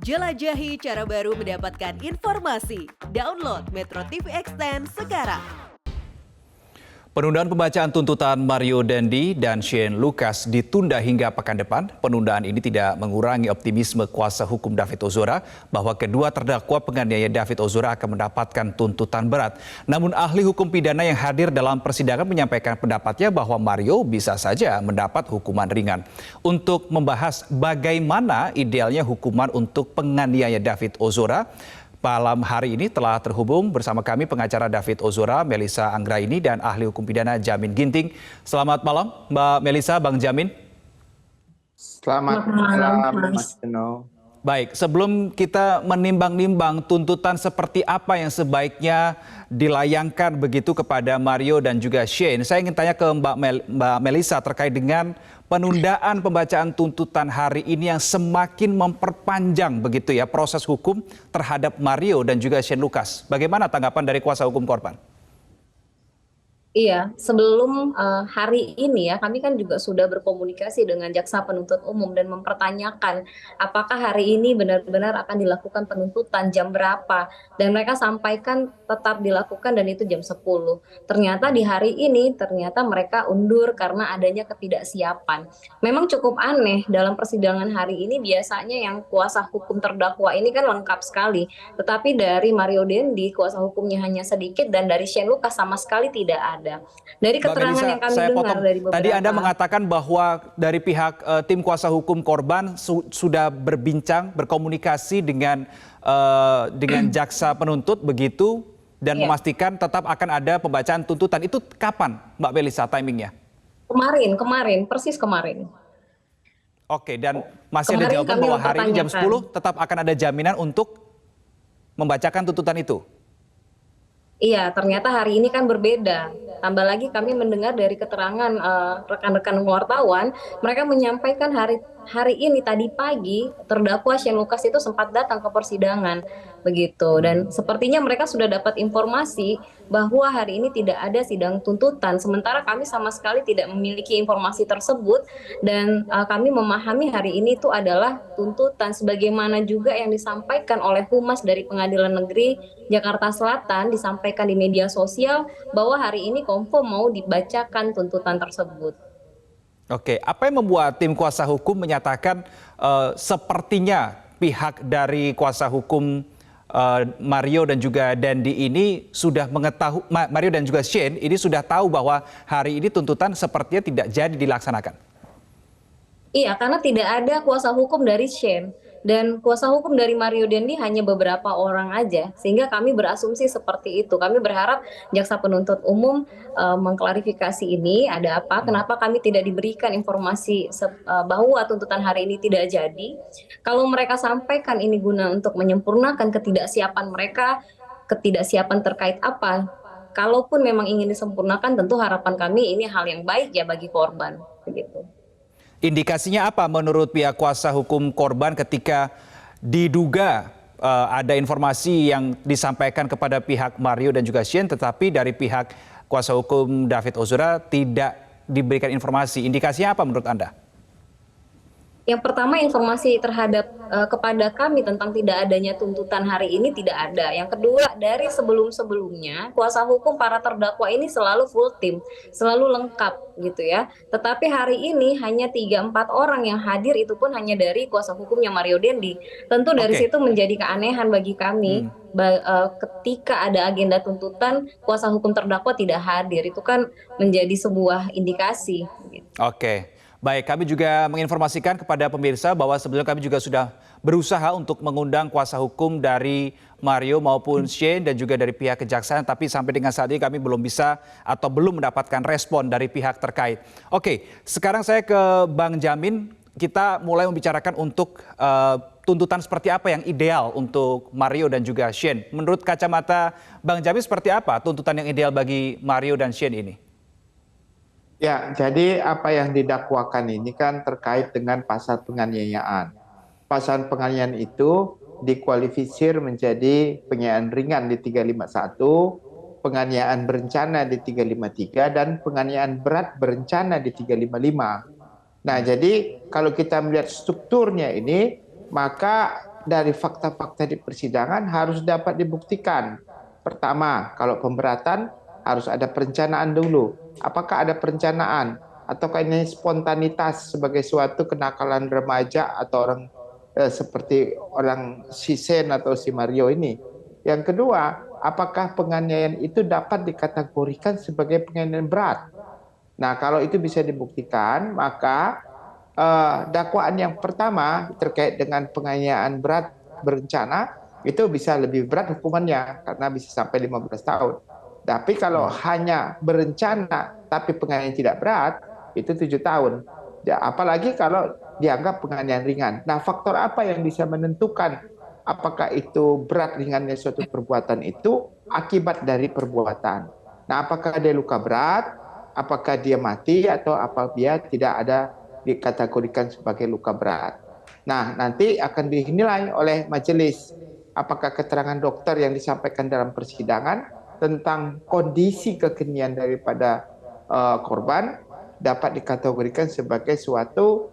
Jelajahi cara baru mendapatkan informasi. Download Metro TV Extend sekarang. Penundaan pembacaan tuntutan Mario Dandi dan Shane Lucas ditunda hingga pekan depan. Penundaan ini tidak mengurangi optimisme kuasa hukum David Ozora bahwa kedua terdakwa penganiaya David Ozora akan mendapatkan tuntutan berat. Namun ahli hukum pidana yang hadir dalam persidangan menyampaikan pendapatnya bahwa Mario bisa saja mendapat hukuman ringan. Untuk membahas bagaimana idealnya hukuman untuk penganiaya David Ozora, malam hari ini telah terhubung bersama kami pengacara David Ozora, Melissa Anggraini, dan ahli hukum pidana Jamin Ginting. Selamat malam, Mbak Melissa, Bang Jamin. Selamat malam, Mas Dino. Baik, sebelum kita menimbang-nimbang tuntutan seperti apa yang sebaiknya dilayangkan begitu kepada Mario dan juga Shane, saya ingin tanya ke Mbak Melissa terkait dengan penundaan pembacaan tuntutan hari ini yang semakin memperpanjang begitu ya proses hukum terhadap Mario dan juga Shane Lucas. Bagaimana tanggapan dari kuasa hukum korban? Iya, sebelum hari ini ya, kami kan juga sudah berkomunikasi dengan jaksa penuntut umum dan mempertanyakan apakah hari ini benar-benar akan dilakukan penuntutan jam berapa. Dan mereka sampaikan tetap dilakukan dan itu jam 10. Ternyata di hari ini, ternyata mereka undur karena adanya ketidaksiapan. Memang cukup aneh dalam persidangan hari ini biasanya yang kuasa hukum terdakwa ini kan lengkap sekali. Tetapi dari Mario Dandi, kuasa hukumnya hanya sedikit dan dari Shane Lucas sama sekali tidak ada. Dari keterangan Melissa, yang kami saya dengar dari beberapa... Tadi Anda mengatakan bahwa dari pihak tim kuasa hukum korban sudah berbincang, berkomunikasi dengan jaksa penuntut begitu dan memastikan tetap akan ada pembacaan tuntutan. Itu kapan, Mbak Melissa, timingnya? Kemarin, persis kemarin. Oke, dan masih ada jawaban bahwa hari ini jam 10 tetap akan ada jaminan untuk membacakan tuntutan itu? Iya, ternyata hari ini kan berbeda. Tambah lagi kami mendengar dari keterangan rekan-rekan wartawan, mereka menyampaikan hari ini tadi pagi terdakwa Shane Lucas itu sempat datang ke persidangan begitu, dan sepertinya mereka sudah dapat informasi bahwa hari ini tidak ada sidang tuntutan, sementara kami sama sekali tidak memiliki informasi tersebut dan kami memahami hari ini itu adalah tuntutan sebagaimana juga yang disampaikan oleh Humas dari Pengadilan Negeri Jakarta Selatan, disampaikan di media sosial bahwa hari ini confirm mau dibacakan tuntutan tersebut. Oke, apa yang membuat tim kuasa hukum menyatakan sepertinya pihak dari kuasa hukum Mario dan juga Dandi ini sudah mengetahui, Mario dan juga Shane ini sudah tahu bahwa hari ini tuntutan sepertinya tidak jadi dilaksanakan? Iya, karena tidak ada kuasa hukum dari Shane dan kuasa hukum dari Mario Dandi hanya beberapa orang aja, sehingga kami berasumsi seperti itu. Kami berharap jaksa penuntut umum mengklarifikasi ini ada apa, kenapa kami tidak diberikan informasi bahwa tuntutan hari ini tidak jadi. Kalau mereka sampaikan ini guna untuk menyempurnakan ketidaksiapan mereka, ketidaksiapan terkait apa? Kalaupun memang ingin disempurnakan, tentu harapan kami ini hal yang baik ya bagi korban, begitu. Indikasinya apa menurut pihak kuasa hukum korban ketika diduga ada informasi yang disampaikan kepada pihak Mario dan juga Shane, tetapi dari pihak kuasa hukum David Ozora tidak diberikan informasi. Indikasinya apa menurut Anda? Yang pertama, informasi terhadap kepada kami tentang tidak adanya tuntutan hari ini tidak ada. Yang kedua, dari sebelum-sebelumnya kuasa hukum para terdakwa ini selalu full tim, selalu lengkap gitu ya. Tetapi hari ini hanya 3-4 orang yang hadir, itu pun hanya dari kuasa hukumnya Mario Dandi. Tentu dari situ menjadi keanehan bagi kami. Ketika ada agenda tuntutan, kuasa hukum terdakwa tidak hadir, itu kan menjadi sebuah indikasi. Oke. Baik, kami juga menginformasikan kepada pemirsa bahwa sebelumnya kami juga sudah berusaha untuk mengundang kuasa hukum dari Mario maupun Shane dan juga dari pihak kejaksaan, tapi sampai dengan saat ini kami belum bisa atau belum mendapatkan respon dari pihak terkait. Oke, sekarang saya ke Bang Jamin. Kita mulai membicarakan untuk tuntutan seperti apa yang ideal untuk Mario dan juga Shane. Menurut kacamata Bang Jamin seperti apa tuntutan yang ideal bagi Mario dan Shane ini? Ya, jadi apa yang didakwakan ini kan terkait dengan pasal penganiayaan. Pasal penganiayaan itu dikualifisir menjadi penganiayaan ringan di 351, penganiayaan berencana di 353, dan penganiayaan berat berencana di 355. Nah, jadi kalau kita melihat strukturnya ini, maka dari fakta-fakta di persidangan harus dapat dibuktikan. Pertama, kalau pemberatan harus ada perencanaan dulu. Apakah ada perencanaan? Ataukah ini spontanitas sebagai suatu kenakalan remaja atau orang seperti orang si Sen atau si Mario ini? Yang kedua, apakah penganiayaan itu dapat dikategorikan sebagai penganiayaan berat? Nah, kalau itu bisa dibuktikan, maka dakwaan yang pertama terkait dengan penganiayaan berat berencana itu bisa lebih berat hukumannya karena bisa sampai 15 tahun. Tapi kalau hanya berencana tapi penganiayaan tidak berat, itu 7 tahun. Ya, apalagi kalau dianggap penganiayaan ringan. Nah, faktor apa yang bisa menentukan apakah itu berat ringannya suatu perbuatan itu akibat dari perbuatan. Nah, apakah dia luka berat, apakah dia mati, atau apa dia tidak ada dikategorikan sebagai luka berat. Nah, nanti akan dinilai oleh majelis apakah keterangan dokter yang disampaikan dalam persidangan tentang kondisi kekinian daripada korban dapat dikategorikan sebagai suatu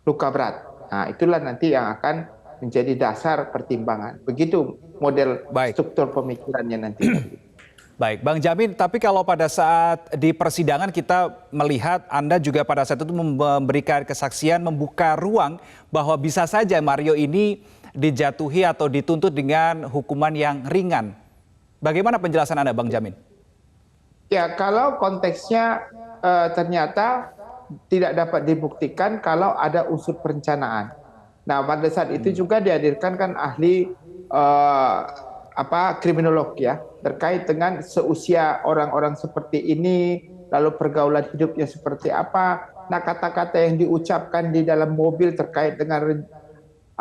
luka berat. Nah, itulah nanti yang akan menjadi dasar pertimbangan. Begitu model struktur pemikirannya nanti. Baik, Bang Jamin, tapi kalau pada saat di persidangan kita melihat Anda juga pada saat itu memberikan kesaksian, membuka ruang bahwa bisa saja Mario ini dijatuhi atau dituntut dengan hukuman yang ringan. Bagaimana penjelasan Anda, Bang Jamin? Ya, kalau konteksnya ternyata tidak dapat dibuktikan kalau ada unsur perencanaan. Nah, pada saat itu juga dihadirkan kan ahli kriminolog ya, terkait dengan seusia orang-orang seperti ini, lalu pergaulan hidupnya seperti apa. Nah, kata-kata yang diucapkan di dalam mobil terkait dengan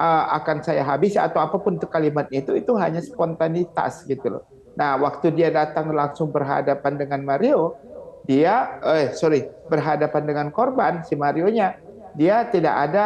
akan saya habis atau apapun itu kalimatnya itu hanya spontanitas gitu loh. Nah, waktu dia datang langsung berhadapan dengan Mario, dia berhadapan dengan korban si Marionya, dia tidak ada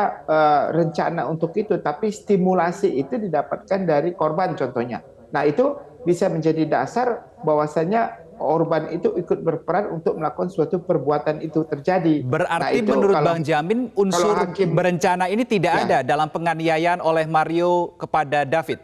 rencana untuk itu, tapi stimulasi itu didapatkan dari korban contohnya. Nah, itu bisa menjadi dasar bahwasanya korban itu ikut berperan untuk melakukan suatu perbuatan itu terjadi. Berarti itu, menurut Bang Jamin unsur berencana ini tidak ada dalam penganiayaan oleh Mario kepada David?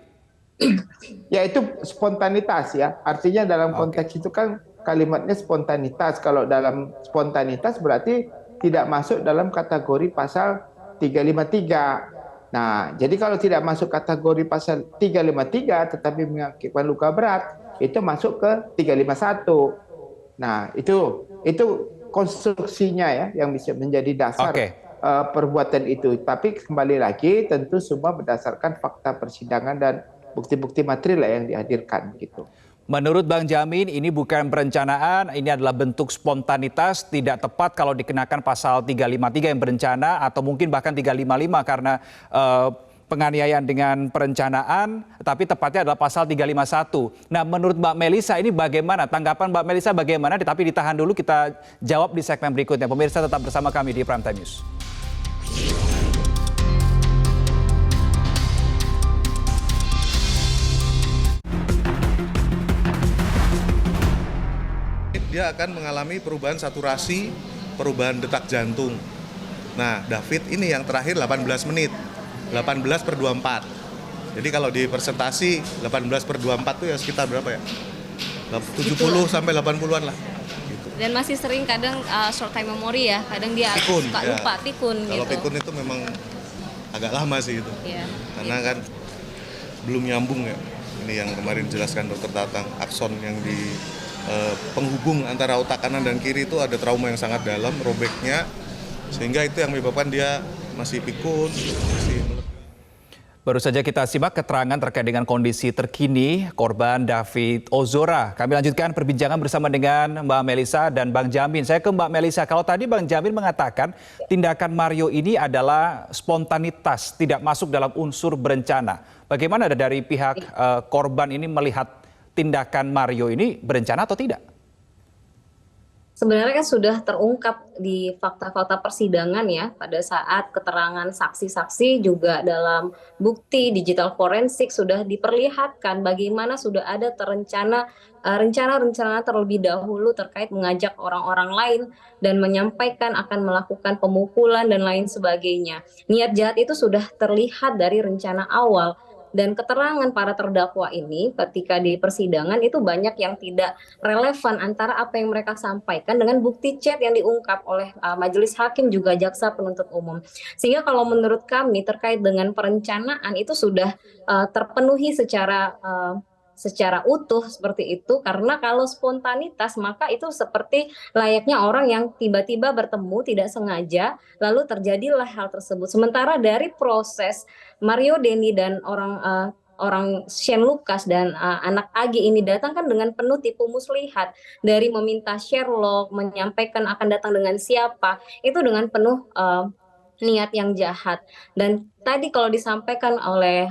Ya, itu spontanitas ya. Artinya dalam konteks itu kan kalimatnya spontanitas. Kalau dalam spontanitas berarti tidak masuk dalam kategori pasal 353. Nah, jadi kalau tidak masuk kategori pasal 353 tetapi mengakibatkan luka berat, itu masuk ke 351. Nah, itu konstruksinya ya yang bisa menjadi dasar perbuatan itu. Tapi kembali lagi tentu semua berdasarkan fakta persidangan dan bukti-bukti material yang dihadirkan gitu. Menurut Bang Jamin ini bukan perencanaan, ini adalah bentuk spontanitas, tidak tepat kalau dikenakan pasal 353 yang berencana atau mungkin bahkan 355 karena penganiayaan dengan perencanaan, tapi tepatnya adalah pasal 351. Nah, menurut Mbak Melisa ini bagaimana? Tanggapan Mbak Melisa bagaimana? Tapi ditahan dulu, kita jawab di segmen berikutnya. Pemirsa tetap bersama kami di Prime Time News. Dia akan mengalami perubahan saturasi, perubahan detak jantung. Nah, David ini yang terakhir 18 menit, 18/24. Jadi kalau di persentasi 18/24 itu ya sekitar berapa ya? 70 sampai 80-an lah. Gitu. Dan masih sering kadang short time memory ya, kadang dia pikun, suka lupa, pikun gitu. Kalau pikun itu memang agak lama sih itu. Iya, karena kan belum nyambung ya. Ini yang kemarin dijelaskan Dokter Tatang, akson yang di penghubung antara otak kanan dan kiri itu ada trauma yang sangat dalam, robeknya, sehingga itu yang menyebabkan dia masih pikun. Baru saja kita simak keterangan terkait dengan kondisi terkini korban David Ozora. Kami lanjutkan perbincangan bersama dengan Mbak Melisa dan Bang Jamin. Saya ke Mbak Melisa, kalau tadi Bang Jamin mengatakan tindakan Mario ini adalah spontanitas, tidak masuk dalam unsur berencana. Bagaimana dari pihak korban ini melihat tindakan Mario ini berencana atau tidak? sebenarnya kan sudah terungkap di fakta-fakta persidangan ya, pada saat keterangan saksi-saksi juga dalam bukti digital forensik sudah diperlihatkan bagaimana sudah ada rencana-rencana terlebih dahulu terkait mengajak orang-orang lain dan menyampaikan akan melakukan pemukulan dan lain sebagainya. Niat jahat itu sudah terlihat dari rencana awal. Dan keterangan para terdakwa ini ketika di persidangan itu banyak yang tidak relevan antara apa yang mereka sampaikan dengan bukti chat yang diungkap oleh majelis hakim juga jaksa penuntut umum. Sehingga kalau menurut kami terkait dengan perencanaan itu sudah terpenuhi secara utuh seperti itu, karena kalau spontanitas maka itu seperti layaknya orang yang tiba-tiba bertemu tidak sengaja lalu terjadilah hal tersebut. Sementara dari proses Mario Dendi dan orang Shane Lucas dan anak Agi ini datang kan dengan penuh tipu muslihat, dari meminta Sherlock, menyampaikan akan datang dengan siapa, itu dengan penuh niat yang jahat. Dan tadi kalau disampaikan oleh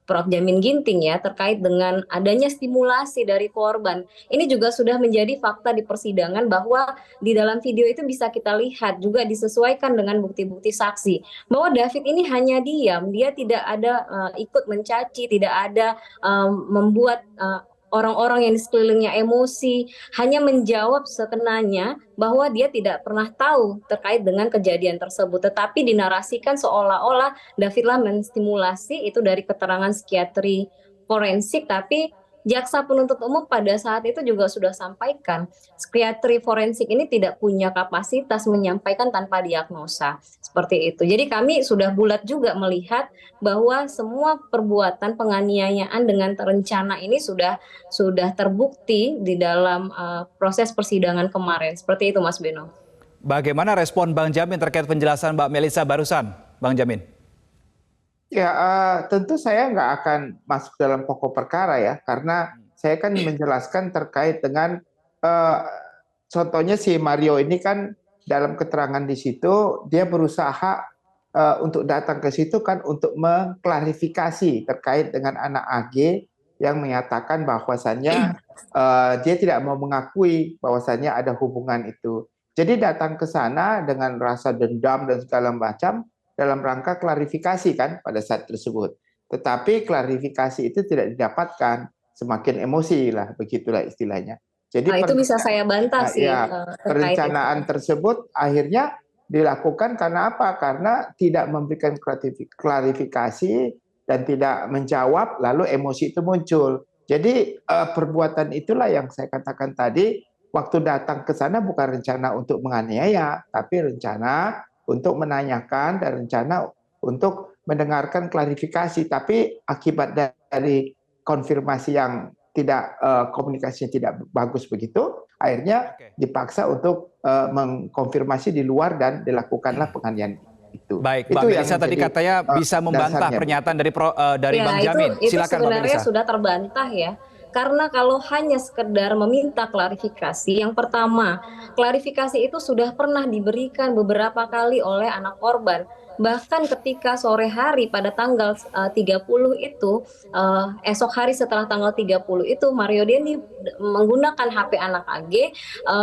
Prof. Jamin Ginting ya terkait dengan adanya stimulasi dari korban. Ini juga sudah menjadi fakta di persidangan bahwa di dalam video itu bisa kita lihat juga disesuaikan dengan bukti-bukti saksi bahwa David ini hanya diam, dia tidak ada ikut mencaci, tidak ada membuat orang-orang yang di sekelilingnya emosi, hanya menjawab sekenanya bahwa dia tidak pernah tahu terkait dengan kejadian tersebut, tetapi dinarasikan seolah-olah Davidlah menstimulasi itu dari keterangan psikiatri forensik, tapi jaksa penuntut umum pada saat itu juga sudah sampaikan psikiatri forensik ini tidak punya kapasitas menyampaikan tanpa diagnosa seperti itu. Jadi kami sudah bulat juga melihat bahwa semua perbuatan penganiayaan dengan terencana ini sudah terbukti di dalam proses persidangan kemarin. Seperti itu Mas Beno. Bagaimana respon Bang Jamin terkait penjelasan Mbak Melisa barusan, Bang Jamin? Ya, tentu saya nggak akan masuk dalam pokok perkara ya, karena saya kan menjelaskan terkait dengan contohnya si Mario ini kan dalam keterangan di situ dia berusaha untuk datang ke situ kan untuk mengklarifikasi terkait dengan anak AG yang menyatakan bahwasannya dia tidak mau mengakui bahwasannya ada hubungan itu. Jadi datang ke sana dengan rasa dendam dan segala macam dalam rangka klarifikasi kan pada saat tersebut. Tetapi klarifikasi itu tidak didapatkan, semakin emosi lah, begitulah istilahnya. Jadi itu bisa saya bantah sih. Perencanaan tersebut akhirnya dilakukan karena apa? Karena tidak memberikan klarifikasi dan tidak menjawab, lalu emosi itu muncul. Jadi perbuatan itulah yang saya katakan tadi, waktu datang ke sana bukan rencana untuk menganiaya, tapi rencana untuk menanyakan dan rencana untuk mendengarkan klarifikasi, tapi akibat dari konfirmasi yang tidak komunikasinya tidak bagus begitu, akhirnya dipaksa untuk mengkonfirmasi di luar dan dilakukanlah penganiayaan itu. Baik, Mbak Melisa tadi katanya bisa membantah pernyataan dari Bang Jamin. Silakan Mbak Melisa. Itu sebenarnya sudah terbantah ya. Karena kalau hanya sekedar meminta klarifikasi, yang pertama, klarifikasi itu sudah pernah diberikan beberapa kali oleh anak korban. Bahkan ketika sore hari pada tanggal 30 itu, esok hari setelah tanggal 30 itu, Mario Dendi menggunakan HP anak AG,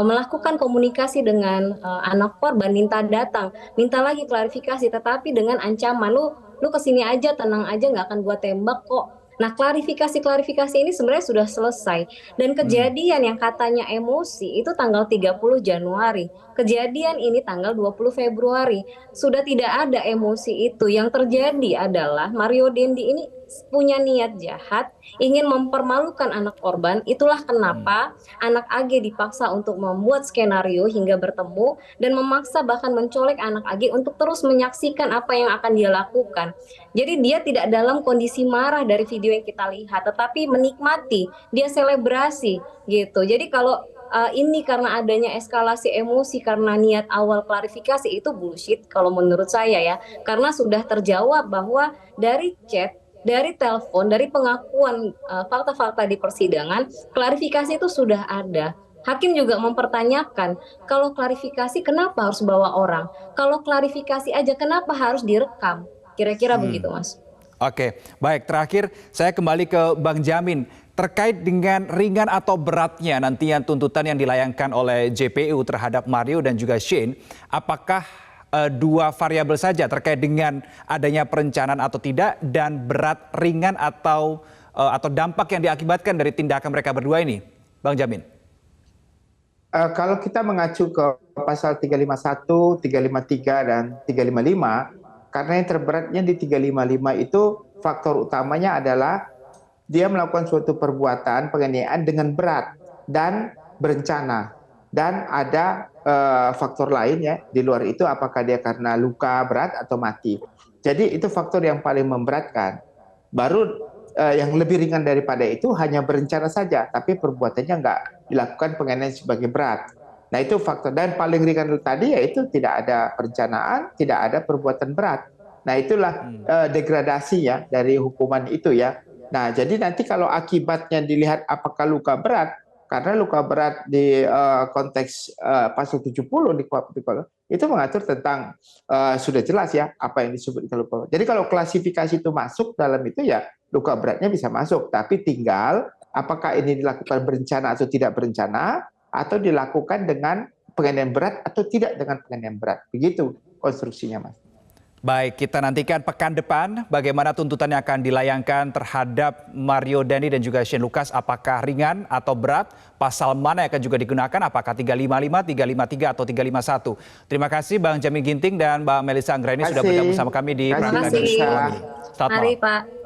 melakukan komunikasi dengan anak korban, minta datang, minta lagi klarifikasi, tetapi dengan ancaman, lu kesini aja, tenang aja, nggak akan gua tembak kok. Nah, klarifikasi ini sebenarnya sudah selesai. Dan kejadian yang katanya emosi itu tanggal 30 Januari. Kejadian ini tanggal 20 Februari. Sudah tidak ada emosi itu. Yang terjadi adalah Mario Dendi ini punya niat jahat, ingin mempermalukan anak korban. Itulah kenapa anak AG dipaksa untuk membuat skenario hingga bertemu dan memaksa bahkan mencolek anak AG untuk terus menyaksikan apa yang akan dia lakukan. Jadi dia tidak dalam kondisi marah dari video yang kita lihat, tetapi menikmati, dia selebrasi gitu. Jadi kalau ini karena adanya eskalasi emosi karena niat awal klarifikasi, itu bullshit kalau menurut saya ya. Karena sudah terjawab bahwa dari chat, dari telepon, dari pengakuan fakta-fakta di persidangan, klarifikasi itu sudah ada. Hakim juga mempertanyakan, kalau klarifikasi kenapa harus bawa orang? Kalau klarifikasi aja kenapa harus direkam? Kira-kira begitu, Mas. Oke, baik. Terakhir saya kembali ke Bang Jamin. Terkait dengan ringan atau beratnya nantinya tuntutan yang dilayangkan oleh JPU terhadap Mario dan juga Shane, apakah dua variabel saja terkait dengan adanya perencanaan atau tidak dan berat ringan atau dampak yang diakibatkan dari tindakan mereka berdua ini, Bang Jamin? Kalau kita mengacu ke pasal 351, 353, dan 355, karena yang terberatnya di 355 itu faktor utamanya adalah dia melakukan suatu perbuatan penganiayaan dengan berat dan berencana. Dan ada faktor lain ya di luar itu, apakah dia karena luka berat atau mati. Jadi itu faktor yang paling memberatkan. Baru yang lebih ringan daripada itu hanya berencana saja, tapi perbuatannya nggak dilakukan penganiayaan sebagai berat. Nah itu faktor. Dan paling ringan tadi yaitu tidak ada perencanaan, tidak ada perbuatan berat. Nah itulah degradasi ya dari hukuman itu ya. Nah, jadi nanti kalau akibatnya dilihat apakah luka berat, karena luka berat di konteks pasal 70 di KUHP itu mengatur tentang sudah jelas ya apa yang disebut luka berat. Jadi kalau klasifikasi itu masuk dalam itu ya luka beratnya bisa masuk, tapi tinggal apakah ini dilakukan berencana atau tidak berencana, atau dilakukan dengan penganiayaan berat atau tidak dengan penganiayaan berat. Begitu konstruksinya, Mas. Baik, kita nantikan pekan depan bagaimana tuntutan yang akan dilayangkan terhadap Mario Dandi dan juga Shane Lucas, apakah ringan atau berat, pasal mana yang akan juga digunakan, apakah 355, 353 atau 351. Terima kasih Bang Jamin Ginting dan Mbak Melisa Anggraini sudah bergabung bersama kami di Terima kasih. Pradipradana. Selamat malam. Mari Pak.